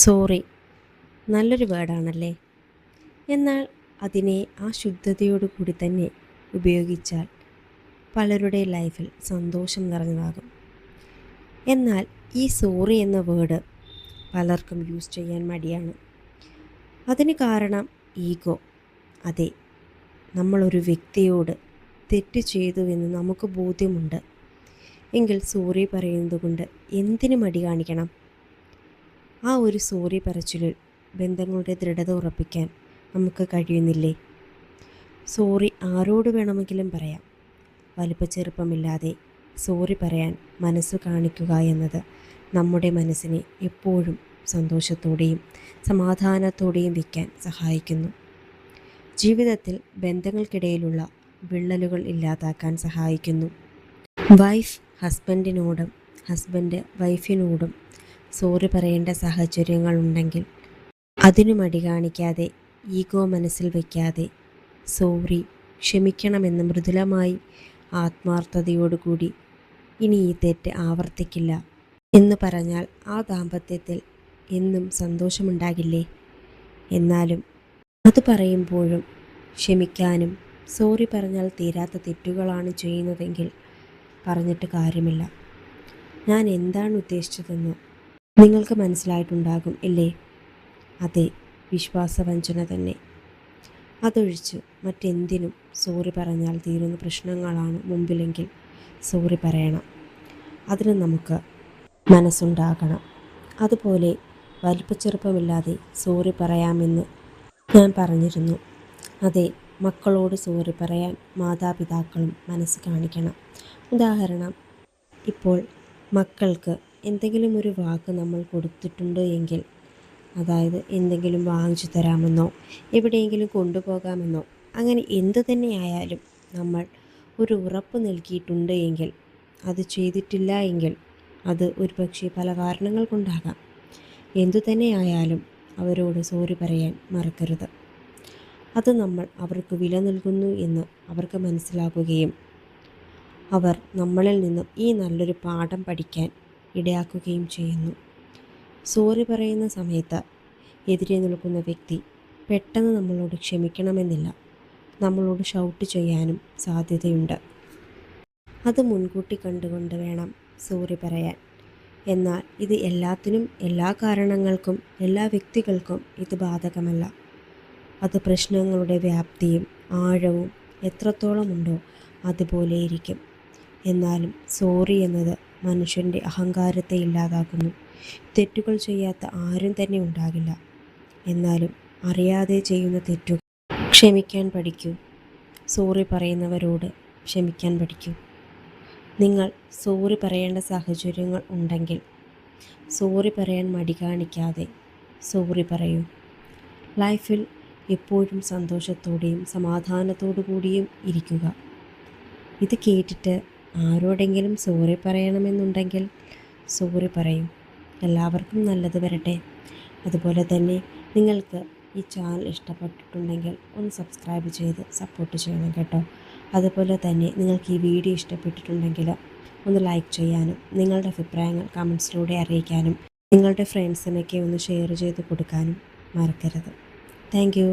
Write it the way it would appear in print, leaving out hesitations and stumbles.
Sorry നല്ലൊരു വേർഡാണല്ലേ. എന്നാൽ അതിനെ ആ ശുദ്ധതയോടു കൂടി തന്നെ ഉപയോഗിച്ചാൽ പലരുടെ ലൈഫിൽ സന്തോഷം നിറഞ്ഞതാകും. എന്നാൽ ഈ സോറി എന്ന വേർഡ് പലർക്കും യൂസ് ചെയ്യാൻ മടിയാണ്. അതിന് കാരണം ഈഗോ. അതെ, നമ്മളൊരു വ്യക്തിയോട് തെറ്റ് ചെയ്തുവെന്ന് നമുക്ക് ബോധ്യമുണ്ട് എങ്കിൽ സോറി പറയുന്നത് കൊണ്ട് എന്തിനു മടി കാണിക്കണം? ആ ഒരു സോറി പറച്ചിലിൽ ബന്ധങ്ങളുടെ ദൃഢത ഉറപ്പിക്കാൻ നമുക്ക് കഴിയുന്നില്ലേ? സോറി ആരോട് വേണമെങ്കിലും പറയാം. വലിപ്പച്ചെറുപ്പമില്ലാതെ സോറി പറയാൻ മനസ്സു കാണിക്കുക എന്നത് നമ്മുടെ മനസ്സിനെ എപ്പോഴും സന്തോഷത്തോടെയും സമാധാനത്തോടെയും വയ്ക്കാൻ സഹായിക്കുന്നു. ജീവിതത്തിൽ ബന്ധങ്ങൾക്കിടയിലുള്ള വിള്ളലുകൾ ഇല്ലാതാക്കാൻ സഹായിക്കുന്നു. വൈഫ് ഹസ്ബൻഡിനോടും ഹസ്ബൻഡ് വൈഫിനോടും സോറി പറയേണ്ട സാഹചര്യങ്ങളുണ്ടെങ്കിൽ അതിനു മടി കാണിക്കാതെ ഈഗോ മനസ്സിൽ വയ്ക്കാതെ സോറി, ക്ഷമിക്കണമെന്ന് മൃദുലമായി ആത്മാർത്ഥതയോടുകൂടി ഇനി ഈ തെറ്റ് ആവർത്തിക്കില്ല എന്ന് പറഞ്ഞാൽ ആ ദാമ്പത്യത്തിൽ എന്നും സന്തോഷമുണ്ടാകില്ലേ? എന്നാലും അത് പറയുമ്പോഴും ക്ഷമിക്കാനും സോറി പറഞ്ഞാൽ തീരാത്ത തെറ്റുകളാണ് ചെയ്യുന്നതെങ്കിൽ പറഞ്ഞിട്ട് കാര്യമില്ല. ഞാൻ എന്താണ് ഉദ്ദേശിച്ചതെന്ന് നിങ്ങൾക്ക് മനസ്സിലായിട്ടുണ്ടാകും ഇല്ലേ? അതെ, വിശ്വാസവഞ്ചന തന്നെ. അതൊഴിച്ച് മറ്റെന്തിനും സോറി പറഞ്ഞാൽ തീരുന്ന പ്രശ്നങ്ങളാണ് മുമ്പിലെങ്കിൽ സോറി പറയണം. അതിന് നമുക്ക് മനസ്സുണ്ടാകണം. അതുപോലെ വലിപ്പച്ചെറുപ്പമില്ലാതെ സോറി പറയാമെന്ന് ഞാൻ പറഞ്ഞിരുന്നു. അതെ, മക്കളോട് സോറി പറയാൻ മാതാപിതാക്കളും മനസ്സ് കാണിക്കണം. ഉദാഹരണം, ഇപ്പോൾ മക്കൾക്ക് എന്തെങ്കിലും ഒരു വാക്ക് നമ്മൾ കൊടുത്തിട്ടുണ്ട് എങ്കിൽ, അതായത് എന്തെങ്കിലും വാങ്ങിച്ചു തരാമെന്നോ എവിടെയെങ്കിലും കൊണ്ടുപോകാമെന്നോ അങ്ങനെ എന്തു തന്നെയായാലും നമ്മൾ ഒരു ഉറപ്പ് നൽകിയിട്ടുണ്ട് എങ്കിൽ അത് ചെയ്തിട്ടില്ല എങ്കിൽ അത് ഒരുപക്ഷെ പല കാരണങ്ങൾ കൊണ്ടാകാം. എന്തു തന്നെയായാലും അവരോട് സോറി പറയാൻ മറക്കരുത്. അത് നമ്മൾ അവർക്ക് വില നൽകുന്നു എന്ന് അവർക്ക് മനസ്സിലാക്കുകയും അവർ നമ്മളിൽ നിന്നും ഈ നല്ലൊരു പാഠം പഠിക്കാൻ ഇടയാക്കുകയും ചെയ്യുന്നു. സോറി പറയുന്ന സമയത്ത് എതിരെ നിൽക്കുന്ന വ്യക്തി പെട്ടെന്ന് നമ്മളോട് ക്ഷമിക്കണമെന്നില്ല, നമ്മളോട് ഷൗട്ട് ചെയ്യാനും സാധ്യതയുണ്ട്. അത് മുൻകൂട്ടി കണ്ടുകൊണ്ട് വേണം സോറി പറയാൻ. എന്നാൽ ഇത് എല്ലാത്തിനും എല്ലാ കാരണങ്ങൾക്കും എല്ലാ വ്യക്തികൾക്കും ഇത് ബാധകമല്ല. അത് പ്രശ്നങ്ങളുടെ വ്യാപ്തിയും ആഴവും എത്രത്തോളമുണ്ടോ അതുപോലെ ഇരിക്കും. എന്നാലും സോറി എന്നത് മനുഷ്യൻ്റെ അഹങ്കാരത്തെ ഇല്ലാതാക്കുന്നു. തെറ്റുകൾ ചെയ്യാത്ത ആരും തന്നെ ഉണ്ടാകില്ല. എന്നാലും അറിയാതെ ചെയ്യുന്ന തെറ്റുകൾ ക്ഷമിക്കാൻ പഠിക്കൂ. സോറി പറയുന്നവരോട് ക്ഷമിക്കാൻ പഠിക്കൂ. നിങ്ങൾ സോറി പറയേണ്ട സാഹചര്യങ്ങൾ ഉണ്ടെങ്കിൽ സോറി പറയാൻ മടി കാണിക്കാതെ സോറി പറയൂ. ലൈഫിൽ എപ്പോഴും സന്തോഷത്തോടെയും സമാധാനത്തോടു കൂടിയും ഇരിക്കുക. ഇത് കേട്ടിട്ട് ആരോടെങ്കിലും സോറി പറയണമെന്നുണ്ടെങ്കിൽ സോറി പറയും. എല്ലാവർക്കും നല്ലത് വരട്ടെ. അതുപോലെ തന്നെ നിങ്ങൾക്ക് ഈ ചാനൽ ഇഷ്ടപ്പെട്ടിട്ടുണ്ടെങ്കിൽ ഒന്ന് സബ്സ്ക്രൈബ് ചെയ്ത് സപ്പോർട്ട് ചെയ്യണം കേട്ടോ. അതുപോലെ തന്നെ നിങ്ങൾക്ക് ഈ വീഡിയോ ഇഷ്ടപ്പെട്ടിട്ടുണ്ടെങ്കിൽ ഒന്ന് ലൈക്ക് ചെയ്യാനും നിങ്ങളുടെ അഭിപ്രായങ്ങൾ കമൻസിലൂടെ അറിയിക്കാനും നിങ്ങളുടെ ഫ്രണ്ട്സിനൊക്കെ ഒന്ന് ഷെയർ ചെയ്ത് കൊടുക്കാനും മറക്കരുത്. Thank you.